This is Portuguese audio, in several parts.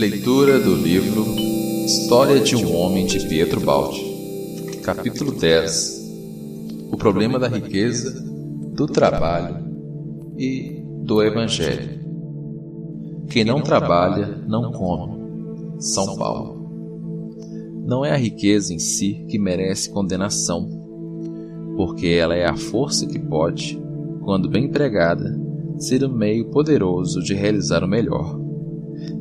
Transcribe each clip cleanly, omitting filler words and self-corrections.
Leitura do livro História de um Homem de Pietro Baldi. Capítulo 10. O problema da riqueza, do trabalho e do Evangelho. Quem não trabalha, não come. São Paulo. Não é a riqueza em si que merece condenação, porque ela é a força que pode, quando bem empregada, ser um meio poderoso de realizar o melhor.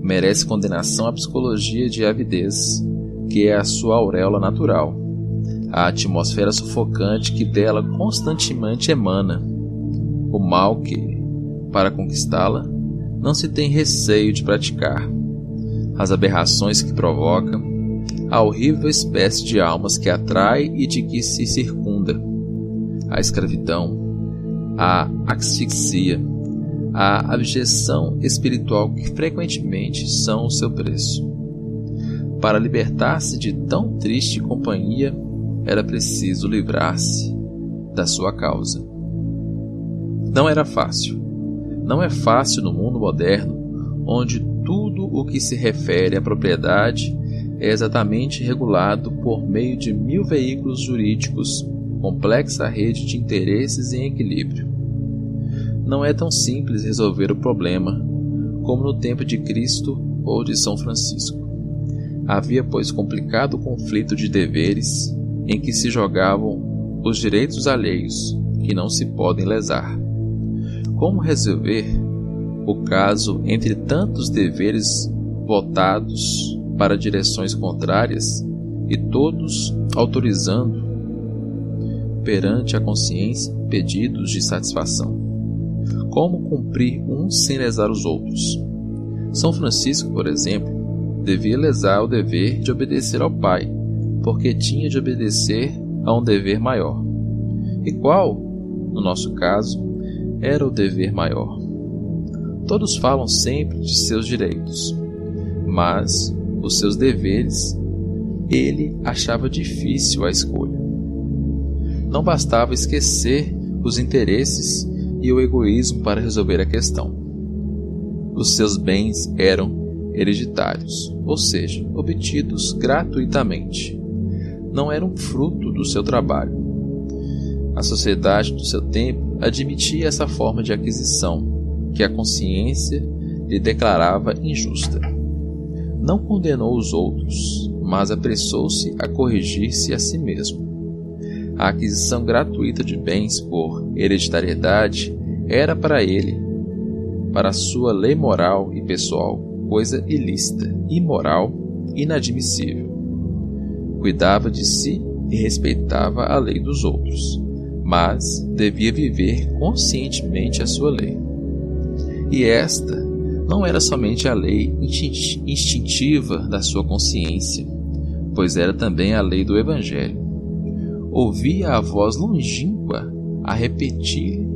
Merece condenação a psicologia de avidez, que é a sua auréola natural, a atmosfera sufocante que dela constantemente emana, o mal que, para conquistá-la, não se tem receio de praticar, as aberrações que provoca, a horrível espécie de almas que atrai e de que se circunda, a escravidão, a asfixia, a abjeção espiritual que frequentemente são o seu preço. Para libertar-se de tão triste companhia, era preciso livrar-se da sua causa. Não era fácil. Não é fácil no mundo moderno, onde tudo o que se refere à propriedade é exatamente regulado por meio de 1000 veículos jurídicos, complexa rede de interesses em equilíbrio. Não é tão simples resolver o problema, como no tempo de Cristo ou de São Francisco. Havia, pois, complicado conflito de deveres em que se jogavam os direitos alheios, que não se podem lesar. Como resolver o caso entre tantos deveres votados para direções contrárias e todos autorizando perante a consciência pedidos de satisfação? Como cumprir uns sem lesar os outros? São Francisco, por exemplo, devia lesar o dever de obedecer ao Pai, porque tinha de obedecer a um dever maior. E qual, no nosso caso, era o dever maior? Todos falam sempre de seus direitos, mas os seus deveres ele achava difícil a escolha. Não bastava esquecer os interesses e o egoísmo para resolver a questão. Os seus bens eram hereditários, ou seja, obtidos gratuitamente. Não eram fruto do seu trabalho. A sociedade do seu tempo admitia essa forma de aquisição, que a consciência lhe declarava injusta. Não condenou os outros, mas apressou-se a corrigir-se a si mesmo. A aquisição gratuita de bens por hereditariedade era para ele, para sua lei moral e pessoal, coisa ilícita, imoral, inadmissível. Cuidava de si e respeitava a lei dos outros, mas devia viver conscientemente a sua lei. E esta não era somente a lei instintiva da sua consciência, pois era também a lei do Evangelho. Ouvia a voz longínqua a repetir: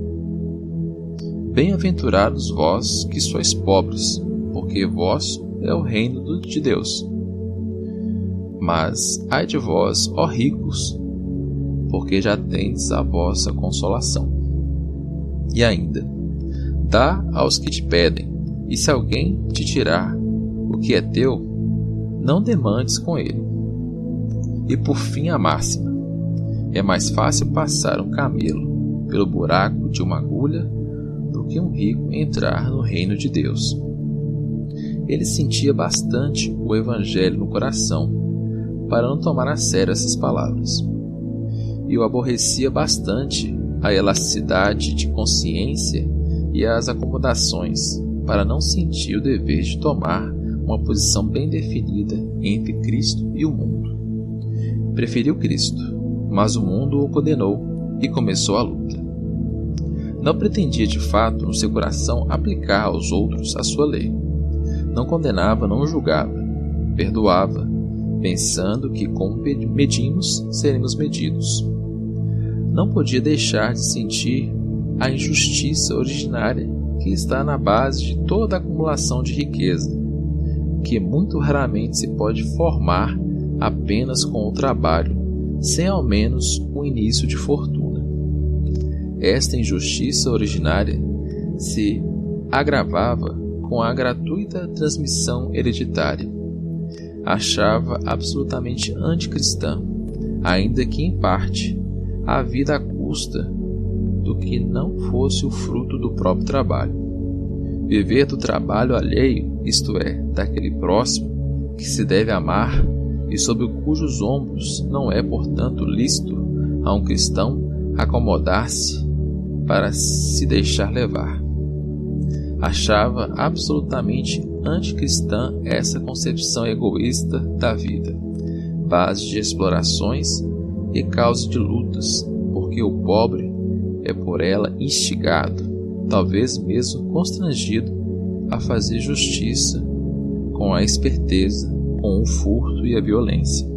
Bem-aventurados vós que sois pobres, porque vosso é o reino de Deus. Mas ai de vós, ó ricos, porque já tendes a vossa consolação. E ainda: dá aos que te pedem, e se alguém te tirar o que é teu, não demandes com ele. E por fim a máxima: é mais fácil passar um camelo pelo buraco de uma agulha do que um rico entrar no reino de Deus. Ele sentia bastante o Evangelho no coração para não tomar a sério essas palavras. E o aborrecia bastante a elasticidade de consciência e as acomodações para não sentir o dever de tomar uma posição bem definida entre Cristo e o mundo. Preferiu Cristo, mas o mundo o condenou e começou a luta. Não pretendia de fato no seu coração aplicar aos outros a sua lei. Não condenava, não julgava, perdoava, pensando que como medimos, seremos medidos. Não podia deixar de sentir a injustiça originária que está na base de toda a acumulação de riqueza, que muito raramente se pode formar apenas com o trabalho, sem ao menos um início de fortuna. Esta injustiça originária se agravava com com a gratuita transmissão hereditária. Achava absolutamente anticristã, ainda que em parte, a vida à custa do que não fosse o fruto do próprio trabalho. Viver do trabalho alheio, isto é, daquele próximo que se deve amar e sob cujos ombros não é, portanto, lícito a um cristão acomodar-se para se deixar levar. Achava absolutamente anticristã essa concepção egoísta da vida, base de explorações e causa de lutas, porque o pobre é por ela instigado, talvez mesmo constrangido, a fazer justiça com a esperteza, com o furto e a violência.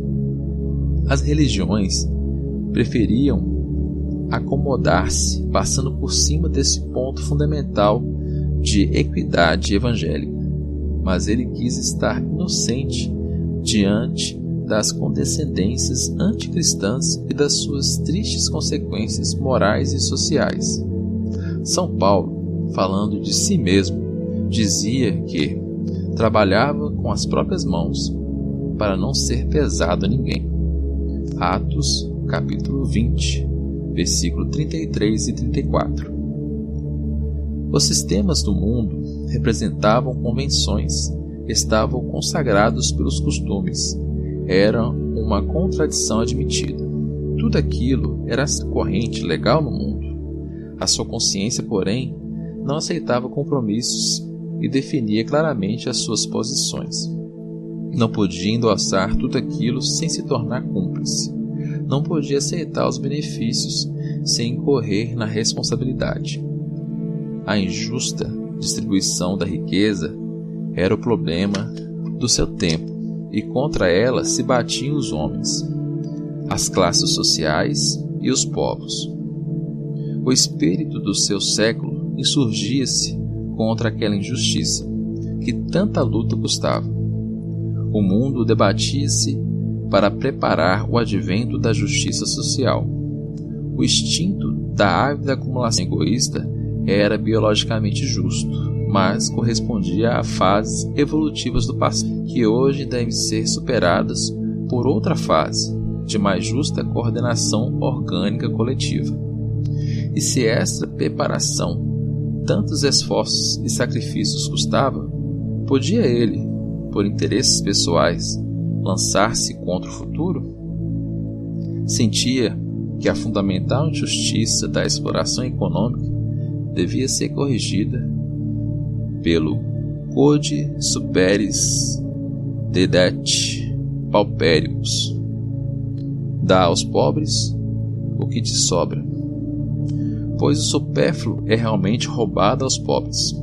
As religiões preferiam acomodar-se, passando por cima desse ponto fundamental de equidade evangélica, mas ele quis estar inocente diante das condescendências anticristãs e das suas tristes consequências morais e sociais. São Paulo, falando de si mesmo, dizia que trabalhava com as próprias mãos para não ser pesado a ninguém. Atos, capítulo 20, versículo 33 e 34. Os sistemas do mundo representavam convenções, estavam consagrados pelos costumes, eram uma contradição admitida. Tudo aquilo era corrente legal no mundo. A sua consciência, porém, não aceitava compromissos e definia claramente as suas posições. Não podia endossar tudo aquilo sem se tornar cúmplice. Não podia aceitar os benefícios sem incorrer na responsabilidade. A injusta distribuição da riqueza era o problema do seu tempo, e contra ela se batiam os homens, as classes sociais e os povos. O espírito do seu século insurgia-se contra aquela injustiça que tanta luta custava. O mundo debatia-se para preparar o advento da justiça social. O instinto da ávida acumulação egoísta era biologicamente justo, mas correspondia a fases evolutivas do passado, que hoje devem ser superadas por outra fase, de mais justa coordenação orgânica coletiva. E se essa preparação tantos esforços e sacrifícios custava, podia ele, por interesses pessoais, lançar-se contra o futuro? Sentia que a fundamental injustiça da exploração econômica devia ser corrigida pelo Code Superis Dedet Pauperibus. Dá aos pobres o que te sobra, pois o supérfluo é realmente roubado aos pobres,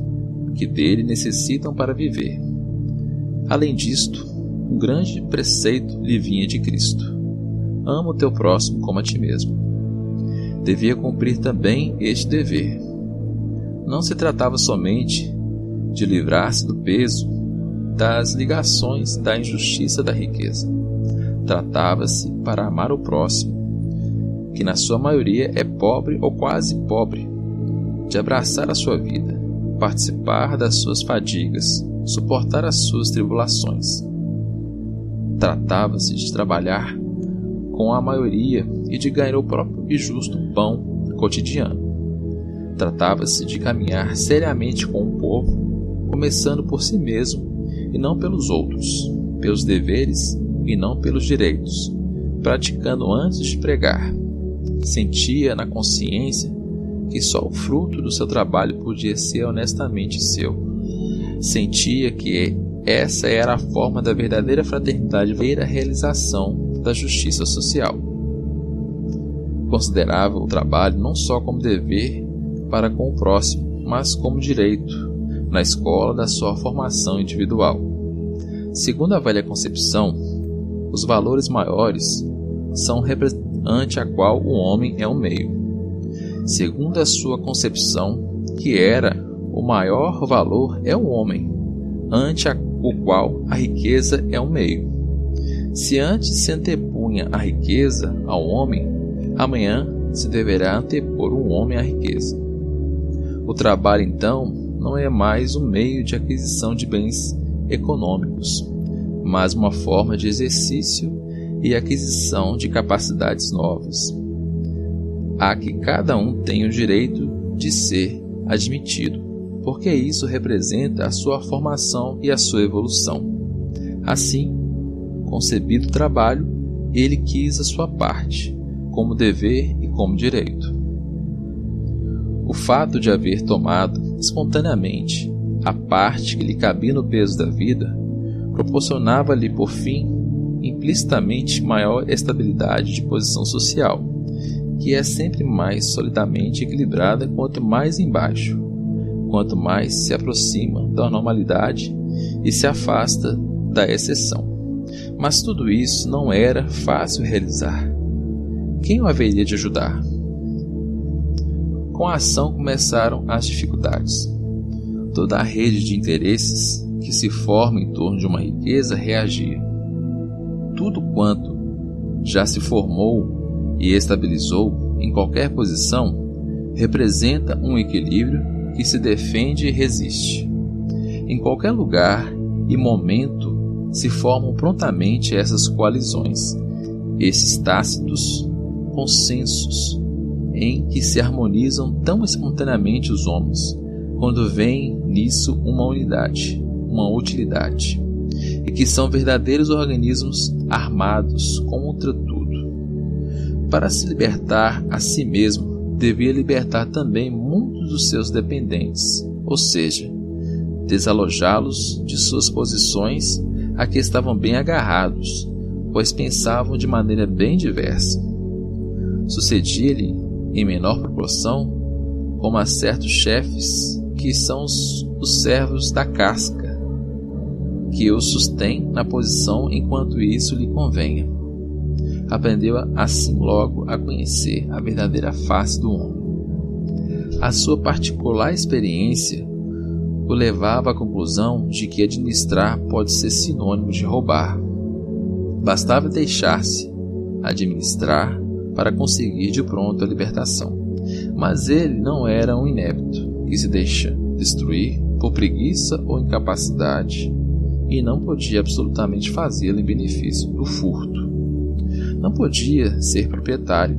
que dele necessitam para viver. Além disto, um grande preceito lhe vinha de Cristo: ama o teu próximo como a ti mesmo. Devia cumprir também este dever. Não se tratava somente de livrar-se do peso das ligações da injustiça da riqueza. Tratava-se para amar o próximo, que na sua maioria é pobre ou quase pobre, de abraçar a sua vida, participar das suas fadigas, suportar as suas tribulações. Tratava-se de trabalhar com a maioria e de ganhar o próprio e justo pão cotidiano. Tratava-se de caminhar seriamente com o povo, começando por si mesmo e não pelos outros, pelos deveres e não pelos direitos, praticando antes de pregar. Sentia na consciência que só o fruto do seu trabalho podia ser honestamente seu. Sentia que essa era a forma da verdadeira fraternidade, a verdadeira realização da justiça social. Considerava o trabalho não só como dever para com o próximo, mas como direito, na escola da sua formação individual. Segundo a velha concepção, os valores maiores são ante a qual o homem é um meio. Segundo a sua concepção, que era o maior valor é o homem, ante o qual a riqueza é um meio. Se antes se antepunha a riqueza ao homem, amanhã se deverá antepor o homem à riqueza. O trabalho, então, não é mais um meio de aquisição de bens econômicos, mas uma forma de exercício e aquisição de capacidades novas, a que cada um tem o direito de ser admitido, porque isso representa a sua formação e a sua evolução. Assim, concebido o trabalho, ele quis a sua parte, como dever e como direito. O fato de haver tomado espontaneamente a parte que lhe cabia no peso da vida, proporcionava-lhe, por fim, implicitamente maior estabilidade de posição social, que é sempre mais solidamente equilibrada quanto mais embaixo, quanto mais se aproxima da normalidade e se afasta da exceção. Mas tudo isso não era fácil realizar. Quem o haveria de ajudar? Com a ação começaram as dificuldades. Toda a rede de interesses que se forma em torno de uma riqueza reagia. Tudo quanto já se formou e estabilizou em qualquer posição representa um equilíbrio que se defende e resiste. Em qualquer lugar e momento se formam prontamente essas coalizões, esses tácitos consensos em que se harmonizam tão espontaneamente os homens, quando veem nisso uma unidade, uma utilidade, e que são verdadeiros organismos armados contra tudo. Para se libertar a si mesmo, devia libertar também muitos dos seus dependentes, ou seja, desalojá-los de suas posições a que estavam bem agarrados, pois pensavam de maneira bem diversa. Sucedia-lhe, em menor proporção, como a certos chefes que são os servos da casca, que o sustém na posição enquanto isso lhe convenha. Aprendeu assim logo a conhecer a verdadeira face do homem. A sua particular experiência o levava à conclusão de que administrar pode ser sinônimo de roubar. Bastava deixar-se administrar para conseguir de pronto a libertação. Mas ele não era um inepto que se deixa destruir por preguiça ou incapacidade, e não podia absolutamente fazê-lo em benefício do furto. Não podia ser proprietário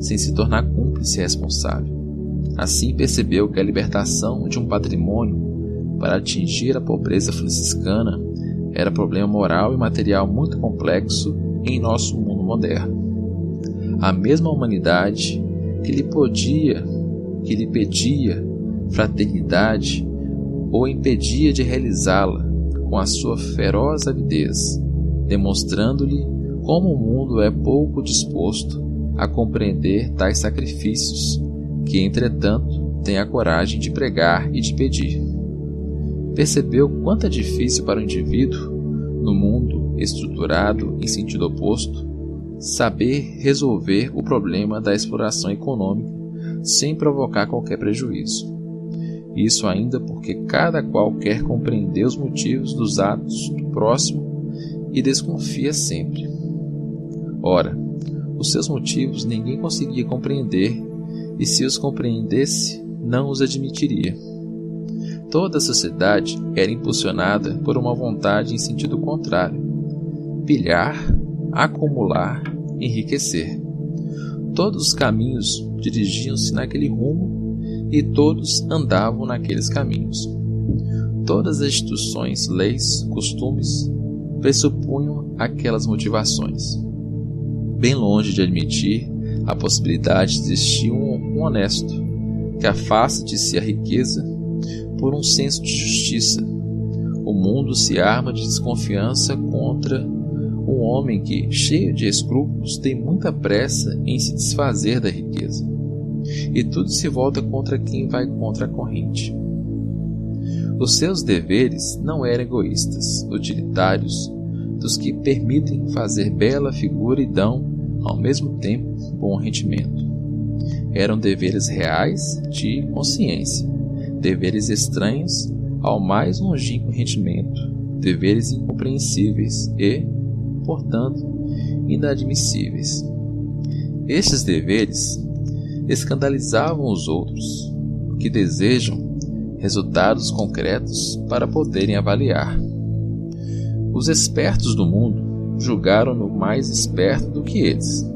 sem se tornar cúmplice responsável. Assim percebeu que a libertação de um patrimônio para atingir a pobreza franciscana era problema moral e material muito complexo em nosso mundo moderno. A mesma humanidade que lhe pedia fraternidade ou impedia de realizá-la com a sua feroz avidez, demonstrando-lhe como o mundo é pouco disposto a compreender tais sacrifícios, que, entretanto, tem a coragem de pregar e de pedir. Percebeu quanto é difícil para o indivíduo, no mundo estruturado em sentido oposto, saber resolver o problema da exploração econômica sem provocar qualquer prejuízo. Isso ainda porque cada qual quer compreender os motivos dos atos do próximo e desconfia sempre. Ora, os seus motivos ninguém conseguia compreender, e se os compreendesse, não os admitiria. Toda a sociedade era impulsionada por uma vontade em sentido contrário: pilhar, acumular, enriquecer. Todos os caminhos dirigiam-se naquele rumo e todos andavam naqueles caminhos. Todas as instituições, leis, costumes pressupunham aquelas motivações. Bem longe de admitir a possibilidade de existir um honesto que afaste de si a riqueza por um senso de justiça, o mundo se arma de desconfiança contra um homem que, cheio de escrúpulos, tem muita pressa em se desfazer da riqueza. E tudo se volta contra quem vai contra a corrente. Os seus deveres não eram egoístas, utilitários, dos que permitem fazer bela figura e dão, ao mesmo tempo, bom rendimento. Eram deveres reais de consciência, deveres estranhos ao mais longínquo rendimento, deveres incompreensíveis e, portanto, inadmissíveis. Estes deveres escandalizavam os outros, que desejam resultados concretos para poderem avaliar. Os espertos do mundo julgaram-no mais esperto do que eles.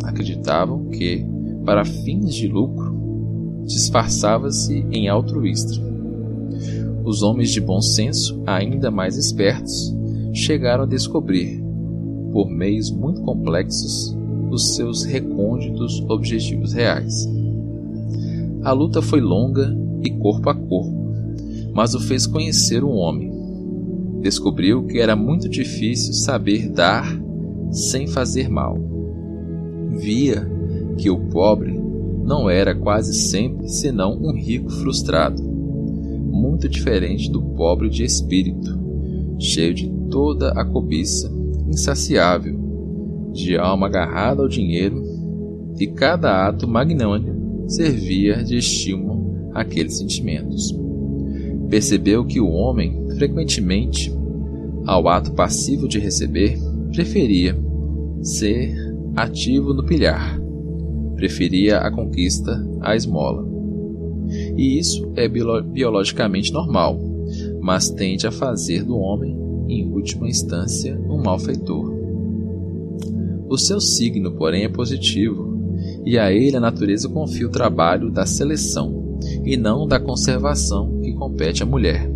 Acreditavam que, para fins de lucro, disfarçava-se em altruísta. Os homens de bom senso, ainda mais espertos, chegaram a descobrir, por meios muito complexos, os seus recônditos objetivos reais. A luta foi longa e corpo a corpo, mas o fez conhecer um homem. Descobriu que era muito difícil saber dar sem fazer mal. Via que o pobre não era quase sempre senão um rico frustrado, muito diferente do pobre de espírito, cheio de toda a cobiça, insaciável, de alma agarrada ao dinheiro, e cada ato magnânimo servia de estímulo àqueles sentimentos. Percebeu que o homem, frequentemente, ao ato passivo de receber, preferia ser ativo no pilhar, preferia a conquista à esmola. E isso é biologicamente normal, mas tende a fazer do homem, em última instância, um malfeitor. O seu signo, porém, é positivo, e a ele a natureza confia o trabalho da seleção, e não da conservação que compete à mulher.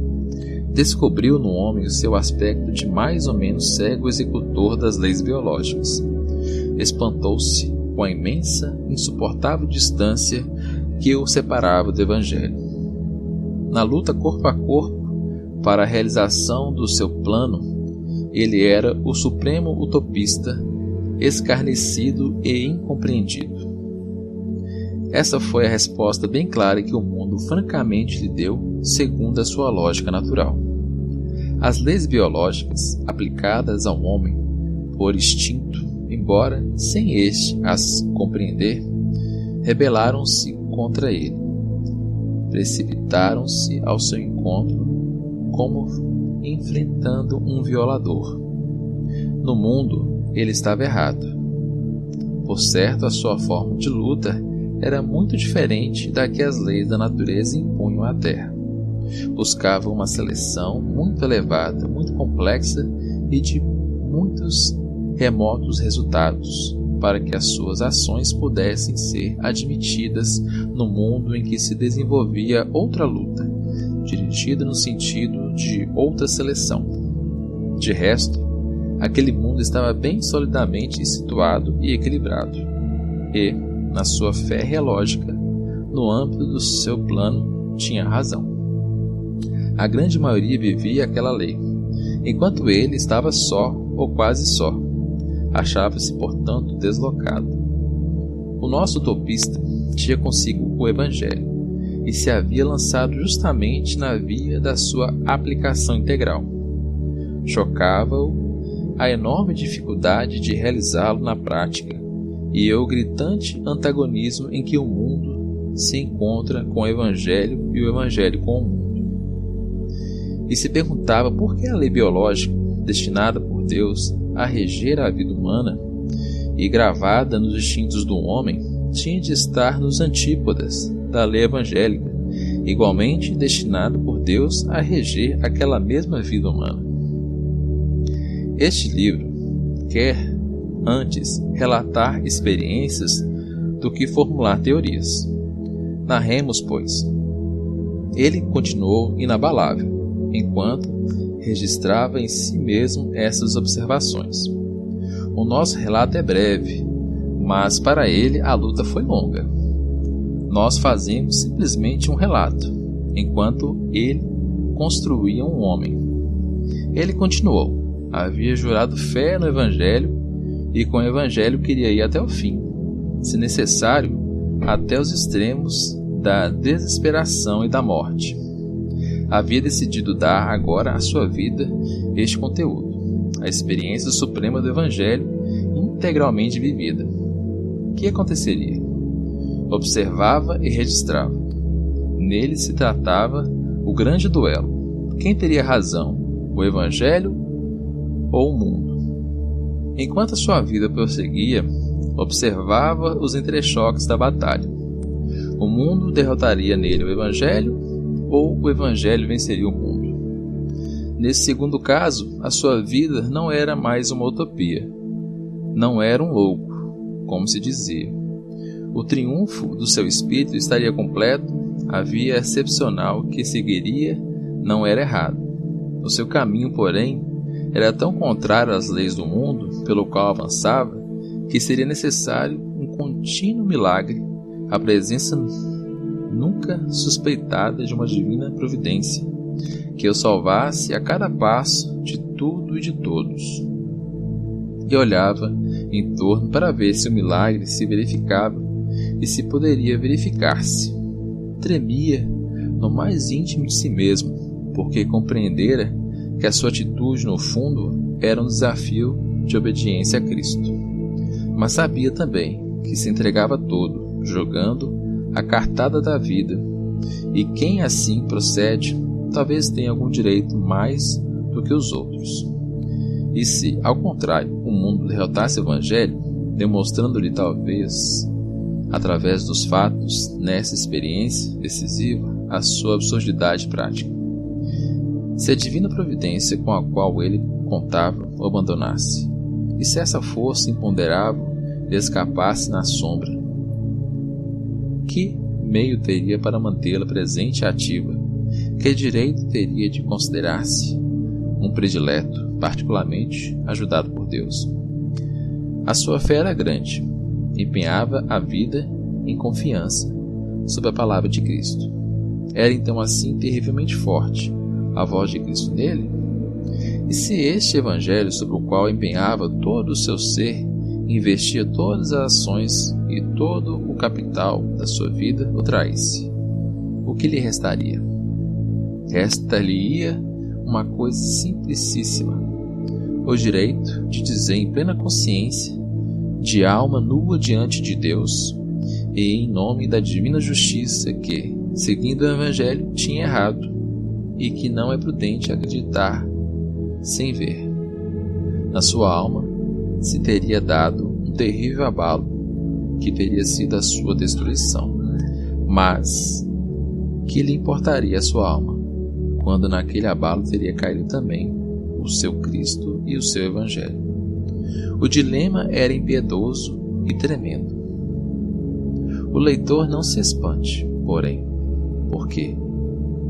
Descobriu no homem o seu aspecto de mais ou menos cego executor das leis biológicas. Espantou-se com a imensa, insuportável distância que o separava do Evangelho. Na luta corpo a corpo para a realização do seu plano, ele era o supremo utopista, escarnecido e incompreendido. Essa foi a resposta bem clara que o mundo francamente lhe deu, segundo a sua lógica natural. As leis biológicas, aplicadas ao homem por instinto, embora sem este as compreender, rebelaram-se contra ele. Precipitaram-se ao seu encontro como enfrentando um violador. No mundo, ele estava errado. Por certo, a sua forma de luta era muito diferente da que as leis da natureza impunham à terra. Buscava uma seleção muito elevada, muito complexa e de muitos remotos resultados para que as suas ações pudessem ser admitidas no mundo em que se desenvolvia outra luta, dirigida no sentido de outra seleção. De resto, aquele mundo estava bem solidamente situado e equilibrado, e, na sua férrea lógica, no âmbito do seu plano, tinha razão. A grande maioria vivia aquela lei, enquanto ele estava só ou quase só. Achava-se, portanto, deslocado. O nosso utopista tinha consigo o Evangelho e se havia lançado justamente na via da sua aplicação integral. Chocava-o a enorme dificuldade de realizá-lo na prática e o gritante antagonismo em que o mundo se encontra com o Evangelho e o Evangelho com o mundo. E se perguntava por que a lei biológica, destinada por Deus a reger a vida humana e gravada nos instintos do homem, tinha de estar nos antípodas da lei evangélica, igualmente destinada por Deus a reger aquela mesma vida humana. Este livro quer, antes, relatar experiências do que formular teorias. Narremos, pois. Ele continuou inabalável, enquanto registrava em si mesmo essas observações. O nosso relato é breve, mas para ele a luta foi longa. Nós fazemos simplesmente um relato, enquanto ele construía um homem. Ele continuou. Havia jurado fé no Evangelho e com o Evangelho queria ir até o fim, se necessário, até os extremos da desesperação e da morte. Havia decidido dar agora à sua vida este conteúdo, a experiência suprema do Evangelho integralmente vivida. O que aconteceria? Observava e registrava. Nele se tratava o grande duelo. Quem teria razão, o Evangelho ou o mundo? Enquanto a sua vida prosseguia, observava os entrechoques da batalha. O mundo derrotaria nele o Evangelho ou o Evangelho venceria o mundo. Nesse segundo caso, a sua vida não era mais uma utopia. Não era um louco, como se dizia. O triunfo do seu espírito estaria completo, a via excepcional que seguiria não era errada. O seu caminho, porém, era tão contrário às leis do mundo pelo qual avançava, que seria necessário um contínuo milagre, a presença nunca suspeitada de uma divina providência, que o salvasse a cada passo de tudo e de todos. E olhava em torno para ver se o milagre se verificava e se poderia verificar-se. Tremia no mais íntimo de si mesmo, porque compreendera que a sua atitude, no fundo, era um desafio de obediência a Cristo. Mas sabia também que se entregava todo, jogando a cartada da vida, e quem assim procede, talvez tenha algum direito mais do que os outros. E se, ao contrário, o mundo derrotasse o Evangelho, demonstrando-lhe talvez, através dos fatos, nessa experiência decisiva, a sua absurdidade prática. Se a divina providência com a qual ele contava o abandonasse, e se essa força imponderável lhe escapasse na sombra, que meio teria para mantê-la presente e ativa? Que direito teria de considerar-se um predileto, particularmente ajudado por Deus? A sua fé era grande, empenhava a vida em confiança sob a palavra de Cristo. Era então assim terrivelmente forte a voz de Cristo nele? E se este Evangelho sobre o qual empenhava todo o seu ser, investia todas as ações e todo o capital da sua vida, o traísse, o que lhe restaria? Resta-lhe-ia uma coisa simplicíssima: o direito de dizer em plena consciência, de alma nua diante de Deus, e em nome da divina justiça, que, seguindo o Evangelho, tinha errado, e que não é prudente acreditar sem ver. Na sua alma se teria dado um terrível abalo, que teria sido a sua destruição. Mas que lhe importaria a sua alma, quando naquele abalo teria caído também o seu Cristo e o seu Evangelho? O dilema era impiedoso e tremendo. O leitor não se espante, porém, porque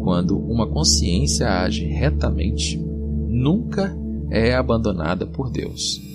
quando uma consciência age retamente, nunca é abandonada por Deus.